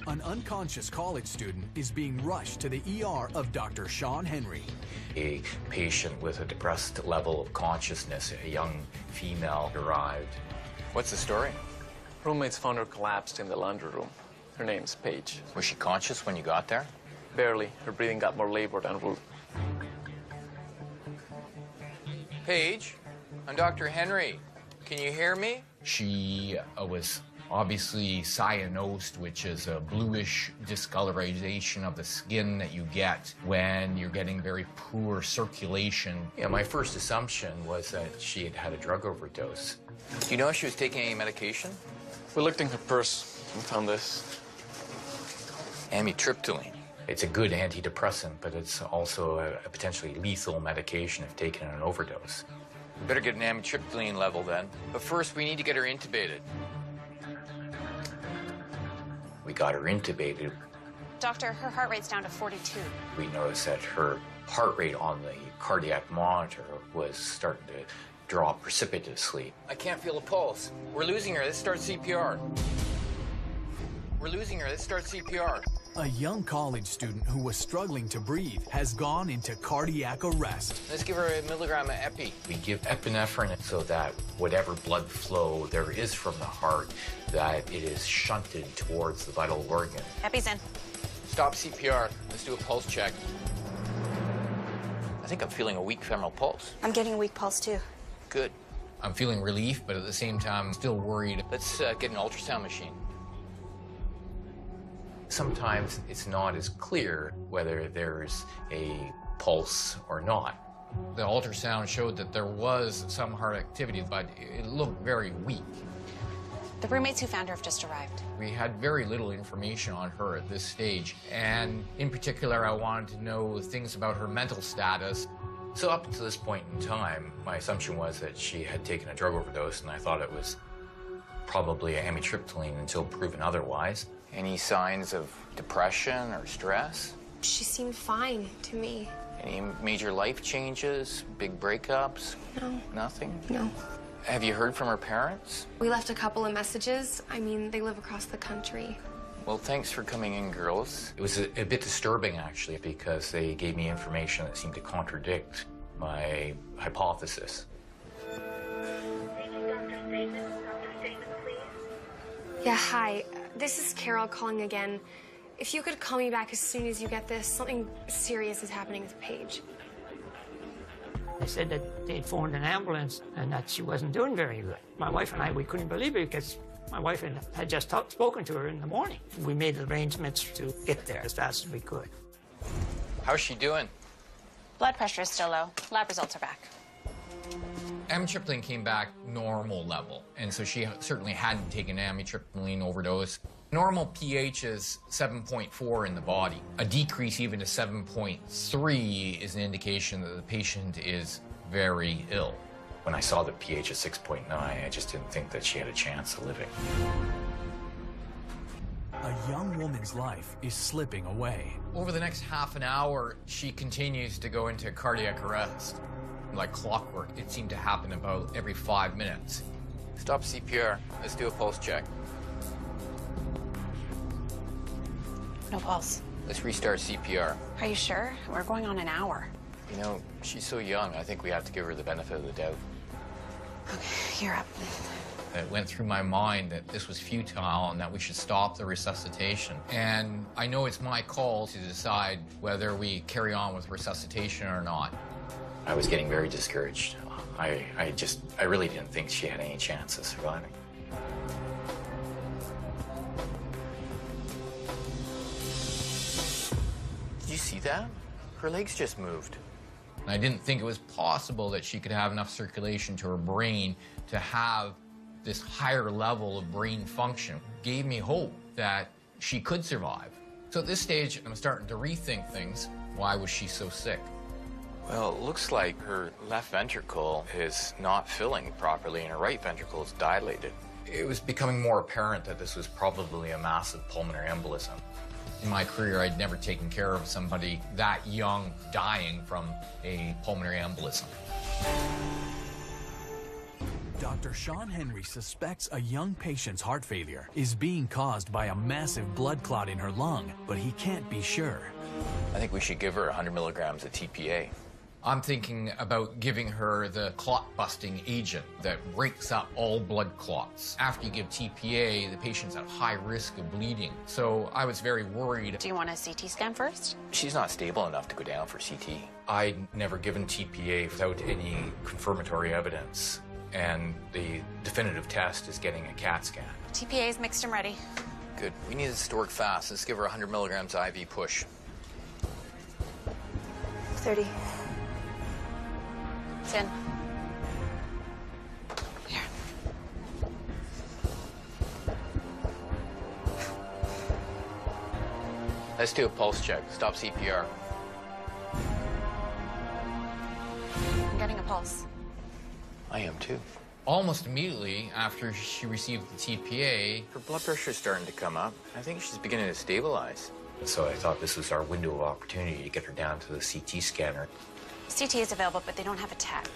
An unconscious college student is being rushed to the ER of Dr. Sean Henry. A patient with a depressed level of consciousness, a young female, arrived. What's the story? Roommates found her collapsed in the laundry room. Her name's Paige. Was she conscious when you got there? Barely. Her breathing got more labored en route. Paige, I'm Dr. Henry. Can you hear me? She was obviously cyanosed, which is a bluish discolorization of the skin that you get when you're getting very poor circulation. Yeah, my first assumption was that she had had a drug overdose. Do you know if she was taking any medication? We looked in her purse and found this. Amitriptyline. It's a good antidepressant, but it's also a potentially lethal medication if taken in an overdose. We better get an amitriptyline level then. But first, we need to get her intubated. We got her intubated. Doctor, her heart rate's down to 42. We noticed that her heart rate on the cardiac monitor was starting to drop precipitously. I can't feel a pulse. We're losing her. Let's start CPR. We're losing her. Let's start CPR. A young college student who was struggling to breathe has gone into cardiac arrest. Let's give her a milligram of epi. We give epinephrine so that whatever blood flow there is from the heart, that it is shunted towards the vital organ. Epi's in. Stop CPR. Let's do a pulse check. I think I'm feeling a weak femoral pulse. I'm getting a weak pulse, too. Good. I'm feeling relief, but at the same time, I'm still worried. Let's get an ultrasound machine. Sometimes it's not as clear whether there's a pulse or not. The ultrasound showed that there was some heart activity, but it looked very weak. The roommates who found her have just arrived. We had very little information on her at this stage, and in particular, I wanted to know things about her mental status. So up to this point in time, my assumption was that she had taken a drug overdose, and I thought it was probably amitriptyline until proven otherwise. Any signs of depression or stress? She seemed fine to me. Any major life changes, big breakups? No. Nothing? No. Have you heard from her parents? We left a couple of messages. I mean, they live across the country. Well, thanks for coming in, girls. It was a bit disturbing, actually, because they gave me information that seemed to contradict my hypothesis. Yeah, hi. This is Carol calling again. If you could call me back as soon as you get this, something serious is happening with Paige. They said that they'd phoned an ambulance and that she wasn't doing very good. My wife and I, we couldn't believe it because my wife had just spoken to her in the morning. We made arrangements to get there as fast as we could. How's she doing? Blood pressure is still low. Lab results are back. Amitriptyline came back normal level, and so she certainly hadn't taken amitriptyline overdose. Normal pH is 7.4 in the body. A decrease even to 7.3 is an indication that the patient is very ill. When I saw the pH of 6.9, I just didn't think that she had a chance of living. A young woman's life is slipping away. Over the next half an hour, she continues to go into cardiac arrest. Like clockwork, it seemed to happen about every 5 minutes. Stop CPR. Let's do a pulse check. No pulse. Let's restart CPR. Are you sure? We're going on an hour. You know, she's so young, I think we have to give her the benefit of the doubt. Okay, you're up. It went through my mind that this was futile and that we should stop the resuscitation. And I know it's my call to decide whether we carry on with resuscitation or not. I was getting very discouraged. I really didn't think she had any chance of surviving. Did you see that? Her legs just moved. And I didn't think it was possible that she could have enough circulation to her brain to have this higher level of brain function. It gave me hope that she could survive. So at this stage, I'm starting to rethink things. Why was she so sick? Well, it looks like her left ventricle is not filling properly and her right ventricle is dilated. It was becoming more apparent that this was probably a massive pulmonary embolism. In my career, I'd never taken care of somebody that young dying from a pulmonary embolism. Dr. Sean Henry suspects a young patient's heart failure is being caused by a massive blood clot in her lung, but he can't be sure. I think we should give her 100 milligrams of TPA. I'm thinking about giving her the clot-busting agent that breaks up all blood clots. After you give TPA, the patient's at high risk of bleeding. So I was very worried. Do you want a CT scan first? She's not stable enough to go down for CT. I'd never given TPA without any confirmatory evidence, and the definitive test is getting a CAT scan. TPA is mixed and ready. Good. We need this to work fast. Let's give her 100 milligrams IV push. 30. It's in. Here. Let's do a pulse check. Stop CPR. I'm getting a pulse. I am too. Almost immediately after she received the TPA, her blood pressure is starting to come up. I think she's beginning to stabilize. So I thought this was our window of opportunity to get her down to the CT scanner. CT is available, but they don't have a tech.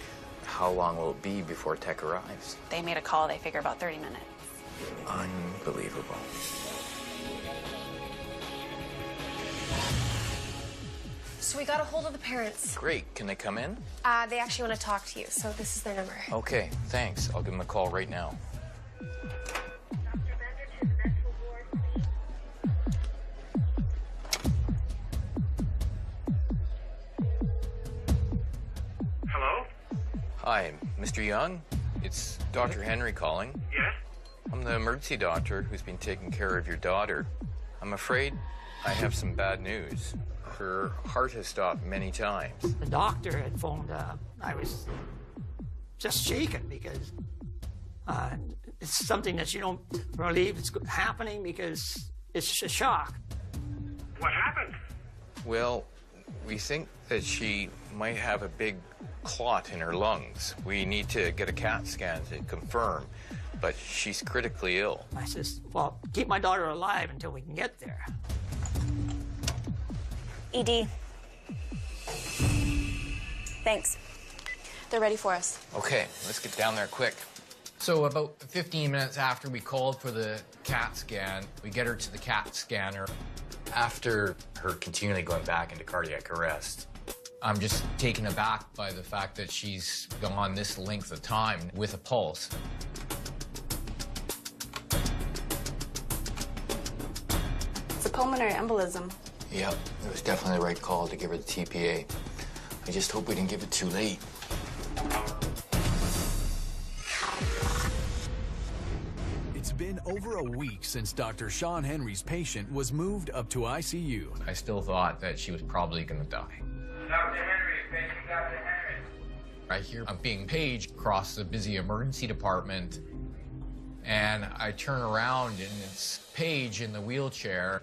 How long will it be before tech arrives? They made a call. They figure about 30 minutes. Unbelievable. So we got a hold of the parents. Great. Can they come in? They actually want to talk to you, so this is their number. Okay, thanks. I'll give them a call right now. Hello? Hi, Mr. Young. It's Dr. Henry calling. Yes? I'm the emergency doctor who's been taking care of your daughter. I'm afraid I have some bad news. Her heart has stopped many times. The doctor had phoned. I was just shaken because it's something that you don't believe it's happening because it's a shock. What happened? Well, we think that she might have a big clot in her lungs. We need to get a CAT scan to confirm, but she's critically ill. I says, well, keep my daughter alive until we can get there. ED. Thanks. They're ready for us. Okay, let's get down there quick. So about 15 minutes after we called for the CAT scan, we get her to the CAT scanner. After her continually going back into cardiac arrest, I'm just taken aback by the fact that she's gone this length of time with a pulse. It's a pulmonary embolism. Yep, it was definitely the right call to give her the TPA. I just hope we didn't give it too late. It's been over a week since Dr. Sean Henry's patient was moved up to ICU. I still thought that she was probably going to die. Dr. Henry, patient Dr. Henry. I hear I'm being Paige across the busy emergency department, and I turn around and it's Paige in the wheelchair.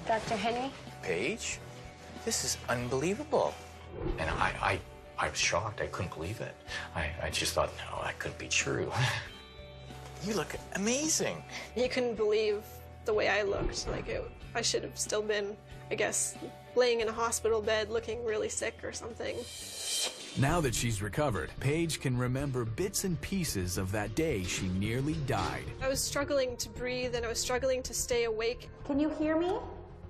Dr. Henry? Paige? This is unbelievable. And I was shocked. I couldn't believe it. I just thought, no, that couldn't be true. You look amazing. You couldn't believe the way I looked. I should have still been, I guess, laying in a hospital bed looking really sick or something. Now that she's recovered, Paige can remember bits and pieces of that day she nearly died. I was struggling to breathe and I was struggling to stay awake. Can you hear me?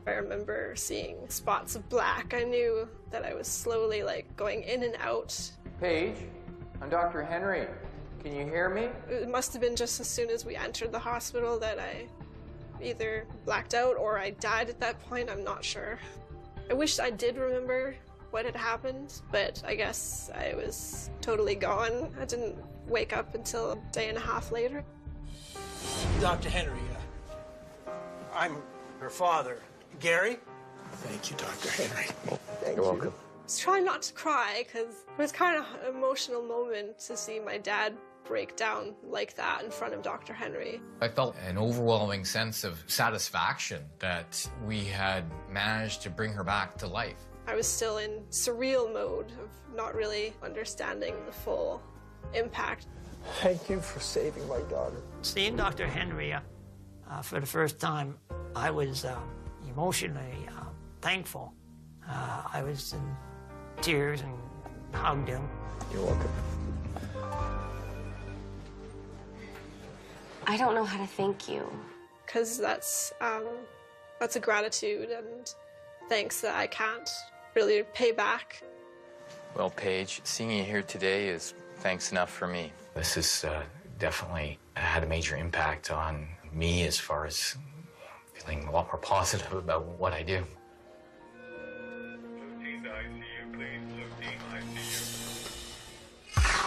I remember seeing spots of black. I knew that I was slowly going in and out. Paige, I'm Dr. Henry. Can you hear me? It must have been just as soon as we entered the hospital that I either blacked out or I died at that point. I'm not sure. I wish I did remember what had happened, but I guess I was totally gone. I didn't wake up until a day and a half later. Dr. Henry, I'm her father. Gary? Thank you, Dr. Henry. You're welcome. I was trying not to cry because it was kind of an emotional moment to see my dad break down like that in front of Dr. Henry. I felt an overwhelming sense of satisfaction that we had managed to bring her back to life. I was still in surreal mode of not really understanding the full impact. Thank you for saving my daughter. Seeing Dr. Henry for the first time, I was emotionally thankful. I was in tears and hugged him. You're welcome. I don't know how to thank you. Because that's a gratitude and thanks that I can't really pay back. Well, Paige, seeing you here today is thanks enough for me. This has definitely had a major impact on me as far as feeling a lot more positive about what I do.